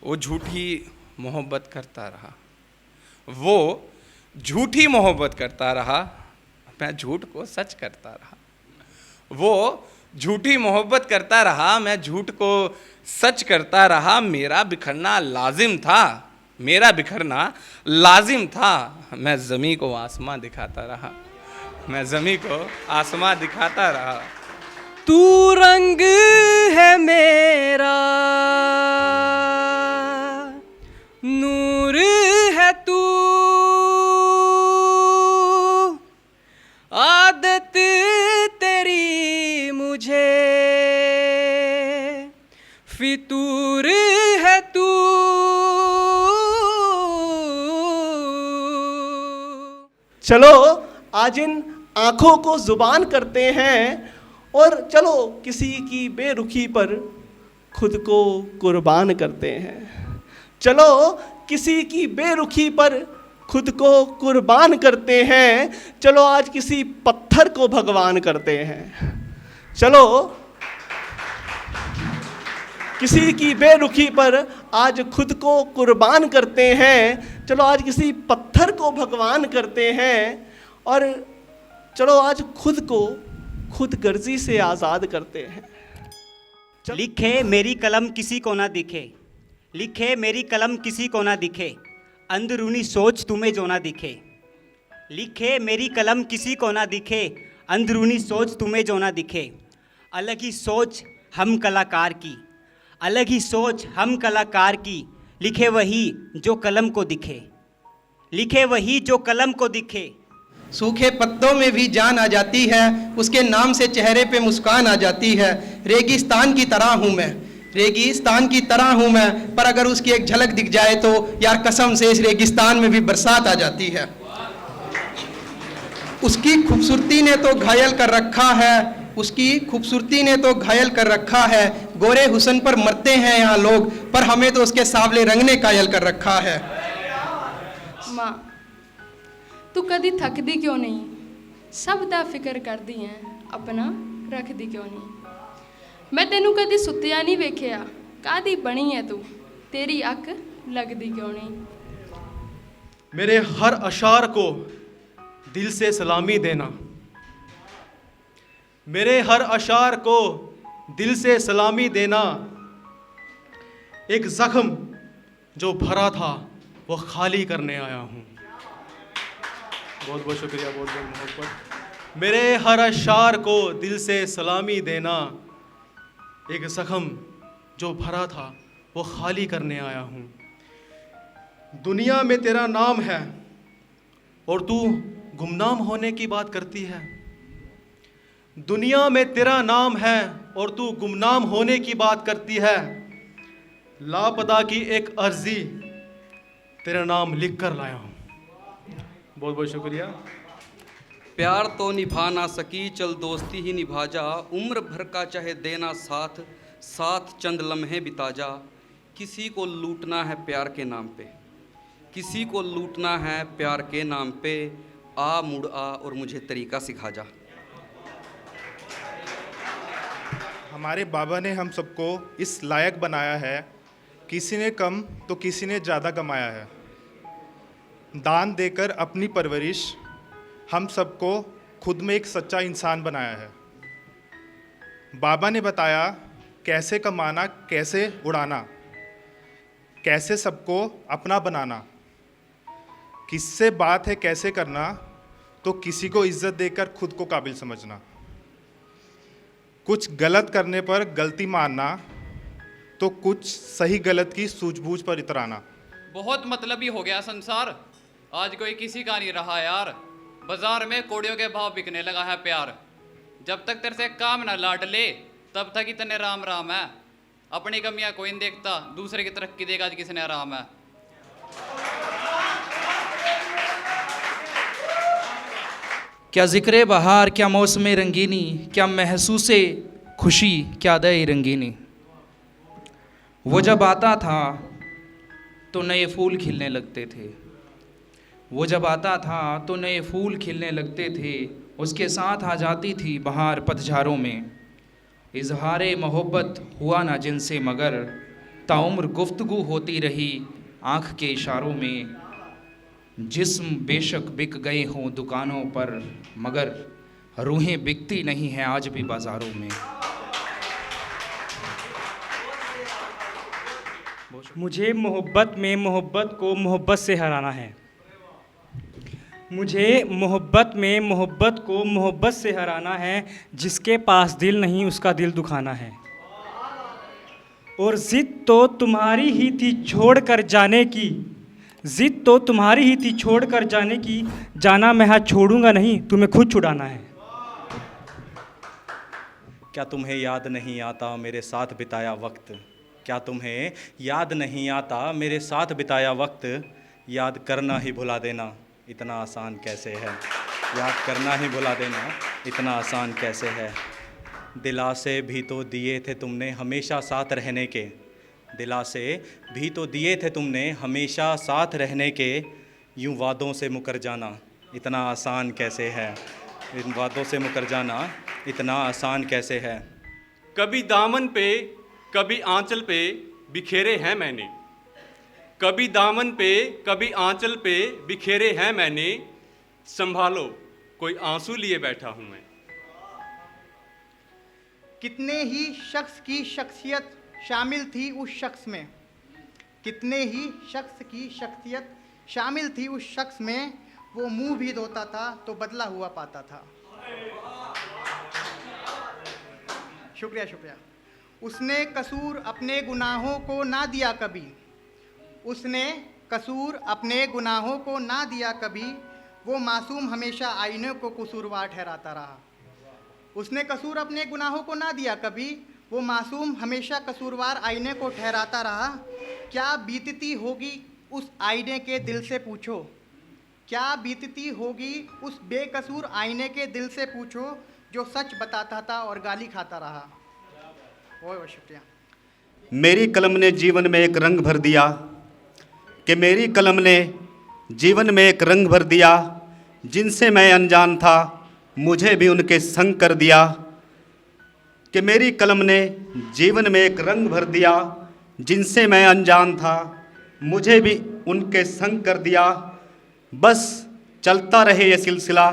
वो झूठी मोहब्बत करता रहा, वो झूठी मोहब्बत करता रहा, मैं झूठ को सच करता रहा। वो झूठी मोहब्बत करता रहा, मैं झूठ को सच करता रहा। मेरा बिखरना लाजिम था, मेरा बिखरना लाजिम था। मैं ज़मीं को आसमां दिखाता रहा, मैं ज़मीं को आसमां दिखाता रहा। तू रंग है मेरा, नूर है तू, आदत तेरी मुझे फितूर है तू। चलो आज इन आँखों को जुबान करते हैं और चलो किसी की बेरुखी पर खुद को कुर्बान करते हैं। चलो किसी की बेरुखी पर खुद को कुर्बान करते हैं। चलो आज किसी पत्थर को भगवान करते हैं। चलो किसी की बेरुखी पर आज खुद को कुर्बान करते हैं। चलो आज किसी पत्थर को भगवान करते हैं। और चलो आज खुद को खुद गर्जी से आज़ाद करते हैं। लिखे मेरी कलम किसी को ना दिखे, लिखे मेरी कलम किसी को ना दिखे, अंदरूनी सोच तुम्हें जो ना दिखे। लिखे मेरी कलम किसी को ना दिखे, अंदरूनी सोच तुम्हें जो ना दिखे। अलग ही सोच हम कलाकार की, अलग ही सोच हम कलाकार की। लिखे वही जो कलम को दिखे, लिखे वही जो कलम को दिखे। सूखे पत्तों में भी जान आ जाती है, उसके नाम से चेहरे पे मुस्कान आ जाती है। रेगिस्तान की तरह हूँ मैं, रेगिस्तान की तरह हूँ मैं, पर अगर उसकी एक झलक दिख जाए तो यार कसम से इस रेगिस्तान में भी बरसात आ जाती है। उसकी खूबसूरती ने तो घायल कर रखा है, उसकी खूबसूरती ने तो घायल कर रखा है। गोरे हुस्न पर मरते हैं यहाँ लोग, पर हमें तो उसके सांवले रंग ने कायल कर रखा है। माँ तू कदी थकदी क्यों नहीं, सब दा फिक्र करदी है, अपना रखदी क्यों नहीं। मैं तेनू कदी सुत्तिया नहीं वेखिया, कादी बनी है तू, तेरी अक लगदी क्यों नहीं। मेरे हर अशार को दिल से सलामी देना, मेरे हर अशार को दिल से सलामी देना। एक जख्म जो भरा था वो खाली करने आया हूँ। बहुत बहुत शुक्रिया, बहुत बहुत मोहब्बत। मेरे हर अशार को दिल से सलामी देना। एक जख्म जो भरा था वो खाली करने आया हूँ। दुनिया में तेरा नाम है और तू गुमनाम होने की बात करती है। दुनिया में तेरा नाम है और तू गुमनाम होने की बात करती है। लापता की एक अर्जी तेरा नाम लिख कर लाया हूँ। बहुत बहुत शुक्रिया। प्यार तो निभा ना सकी, चल दोस्ती ही निभा जा। उम्र भर का चाहे देना साथ, साथ चंद लम्हे बिता जा। किसी को लूटना है प्यार के नाम पे, किसी को लूटना है प्यार के नाम पे। आ मुड़ आ और मुझे तरीका सिखा जा। हमारे बाबा ने हम सबको इस लायक बनाया है, किसी ने कम तो किसी ने ज़्यादा कमाया है। दान देकर अपनी परवरिश हम सबको खुद में एक सच्चा इंसान बनाया है। बाबा ने बताया कैसे कमाना, कैसे उड़ाना, कैसे सबको अपना बनाना। किससे बात है कैसे करना, तो किसी को इज्जत देकर खुद को काबिल समझना। कुछ गलत करने पर गलती मानना, तो कुछ सही गलत की सूझबूझ पर इतराना। बहुत मतलबी हो गया संसार, आज कोई किसी का नहीं रहा यार। बाजार में कोड़ियों के भाव बिकने लगा है प्यार। जब तक तेरे से काम ना लाड ले तब तक इतने राम राम है। अपनी कमियां कोई नहीं देखता, दूसरे की तरक्की देगा आज किसने आराम है। क्या ज़िक्र बहार, क्या मौसम रंगीनी, क्या महसूस खुशी, क्या दए रंगीनी। वो जब आता था तो नए फूल खिलने लगते थे, वो जब आता था तो नए फूल खिलने लगते थे। उसके साथ आ जाती थी बहार पतझारों में। इजहारे मोहब्बत हुआ ना जिनसे मगर ताउम्र गुफ्तगू होती रही आँख के इशारों में। जिस्म बेशक बिक गए हों दुकानों पर, मगर रूहें बिकती नहीं हैं आज भी बाज़ारों में। मुझे मोहब्बत में मोहब्बत को मोहब्बत से हराना है। मुझे मोहब्बत में मोहब्बत को मोहब्बत से हराना है। जिसके पास दिल नहीं उसका दिल दुखाना है। और ज़िद तो तुम्हारी ही थी छोड़ कर जाने की, ज़िद तो तुम्हारी ही थी छोड़ कर जाने की। जाना मैं हाथ छोड़ूंगा नहीं, तुम्हें खुद छुड़ाना है। क्या तुम्हें याद नहीं आता मेरे साथ बिताया वक्त? क्या तुम्हें याद नहीं आता मेरे साथ बिताया वक्त? याद करना ही भुला देना इतना आसान कैसे है? याद करना ही भुला देना इतना आसान कैसे है? दिलासे भी तो दिए थे तुमने हमेशा साथ रहने के, दिलासे भी तो दिए थे तुमने हमेशा साथ रहने के। यूं वादों से मुकर जाना इतना आसान कैसे है? इन वादों से मुकर जाना इतना आसान कैसे है? कभी दामन पे कभी आंचल पे बिखेरे हैं मैंने, कभी दामन पे कभी आंचल पे बिखेरे हैं मैंने। संभालो कोई आंसू लिए बैठा हूं मैं। कितने ही शख्स की शख्सियत शामिल थी उस शख्स में, कितने ही शख्स की शख्सियत शामिल थी उस शख्स में। वो मुंह भी धोता था तो बदला हुआ पाता था। शुक्रिया शुक्रिया। उसने कसूर अपने गुनाहों को ना दिया कभी, उसने कसूर अपने गुनाहों को ना दिया कभी। वो मासूम हमेशा आईने को कसूरवार ठहराता रहा। उसने कसूर अपने गुनाहों को ना दिया कभी, वो मासूम हमेशा कसूरवार आईने को ठहराता रहा। क्या बीतती होगी उस आईने के दिल से पूछो, क्या बीतती होगी उस बेकसूर आईने के दिल से पूछो, जो सच बताता था और गाली खाता रहा। बहुत शुक्रिया। मेरी कलम ने जीवन में एक रंग भर दिया, कि मेरी कलम ने जीवन में एक रंग भर दिया। जिनसे मैं अनजान था मुझे भी उनके संग कर दिया, कि मेरी कलम ने जीवन में एक रंग भर दिया। जिनसे मैं अनजान था मुझे भी उनके संग कर दिया। बस चलता रहे ये सिलसिला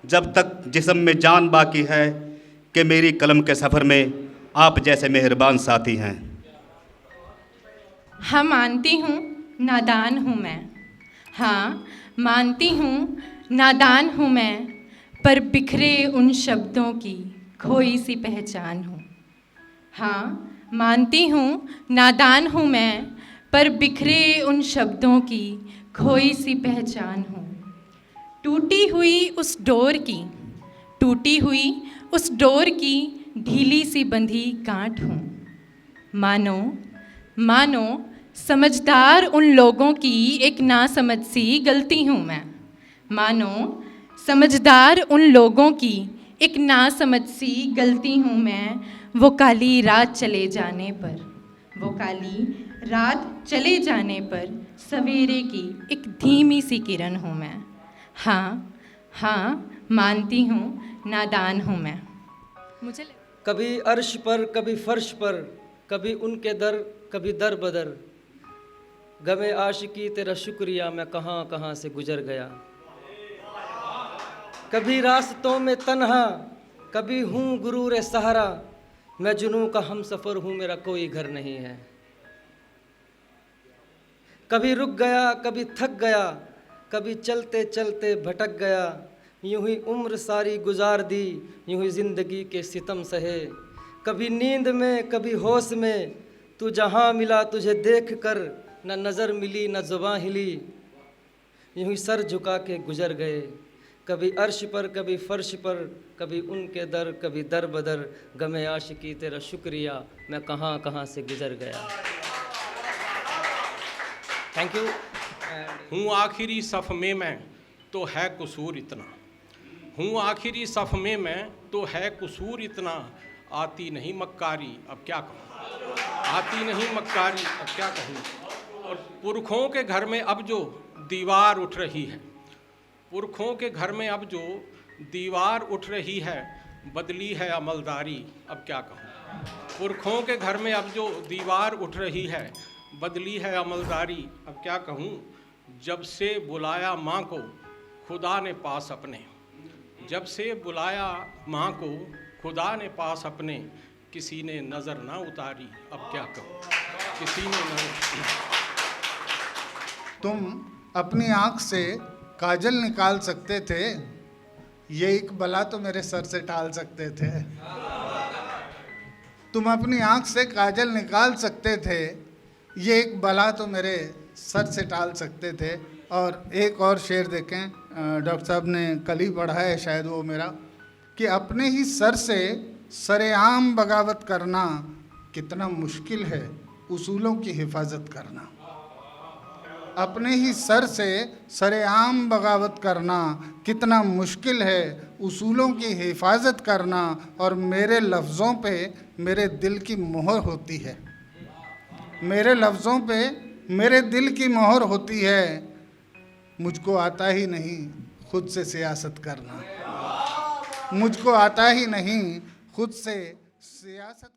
जब तक जिस्म में जान बाकी है, कि मेरी कलम के सफ़र में आप जैसे मेहरबान साथी हैं। हाँ मानती हूँ नादान हूँ मैं, हाँ मानती हूँ नादान हूँ मैं, पर बिखरे उन शब्दों की खोई सी पहचान हूँ। हाँ मानती हूँ नादान हूँ मैं, पर बिखरे उन शब्दों की खोई सी पहचान हूँ। टूटी हुई उस डोर की, टूटी हुई उस डोर की ढीली सी बंधी गांठ हूँ। मानो मानो समझदार उन लोगों की एक नासमझ सी गलती हूँ मैं। मानो समझदार उन लोगों की एक नासमझ सी गलती हूँ मैं। वो काली रात चले जाने पर, वो काली रात चले जाने पर सवेरे की एक धीमी सी किरण हूँ मैं। हाँ हाँ मानती हूँ नादान हूँ मैं। मुझे कभी अर्श पर कभी फर्श पर, कभी उनके दर कभी दर बदर। गमे आशिकी तेरा शुक्रिया मैं कहाँ कहाँ से गुजर गया। कभी रास्तों में तन्हा कभी हूँ गुरूर सहारा। मैं जुनूं का हम सफ़र हूँ मेरा कोई घर नहीं है। कभी रुक गया कभी थक गया, कभी चलते चलते भटक गया। यूं ही उम्र सारी गुजार दी, यूं ही ज़िंदगी के सितम सहे। कभी नींद में कभी होश में, तू जहाँ मिला तुझे देख कर न नज़र मिली न ज़ुबां हिली। यूं ही सर झुका के गुजर गए, कभी अर्श पर कभी फर्श पर, कभी उनके दर कभी दर बदर। गमे आशिकी तेरा शुक्रिया मैं कहाँ कहाँ से गुजर गया। Thank you. हूँ आखिरी सफ़ में मैं तो है कसूर इतना, हूँ आखिरी सफ़ में मैं तो है कसूर इतना। आती नहीं मक्कारी अब क्या कहूँ, आती नहीं मक्कारी अब क्या कहूँ। और पुरखों के घर में अब जो दीवार उठ रही है, पुरखों के घर में अब जो दीवार उठ रही है, बदली है अमलदारी अब क्या कहूँ। पुरखों के घर में अब जो दीवार उठ रही है, बदली है अमलदारी, अब क्या कहूँ। जब से बुलाया माँ को खुदा ने पास अपने, जब से बुलाया माँ को खुदा ने पास अपने, किसी ने नज़र ना उतारी, अब क्या कहूँ, किसी ने नज़र। तुम अपनी आँख से काजल निकाल सकते थे, ये एक बला तो मेरे सर से टाल सकते थे। तुम अपनी आँख से काजल निकाल सकते थे, ये एक बला तो मेरे सर से टाल सकते थे। और एक और शेर देखें, डॉक्टर साहब ने कल ही पढ़ा है शायद वो मेरा, कि अपने ही सर से सरेआम बगावत करना कितना मुश्किल है, उसूलों की हिफाजत करना। अपने ही सर से सरेआम बगावत करना कितना मुश्किल है, उसूलों की हिफाजत करना। और मेरे लफ्ज़ों पे मेरे दिल की मोहर होती है, मेरे लफ्ज़ों पे मेरे दिल की मोहर होती है। मुझको आता ही नहीं खुद से सियासत करना, मुझको आता ही नहीं खुद से सियासत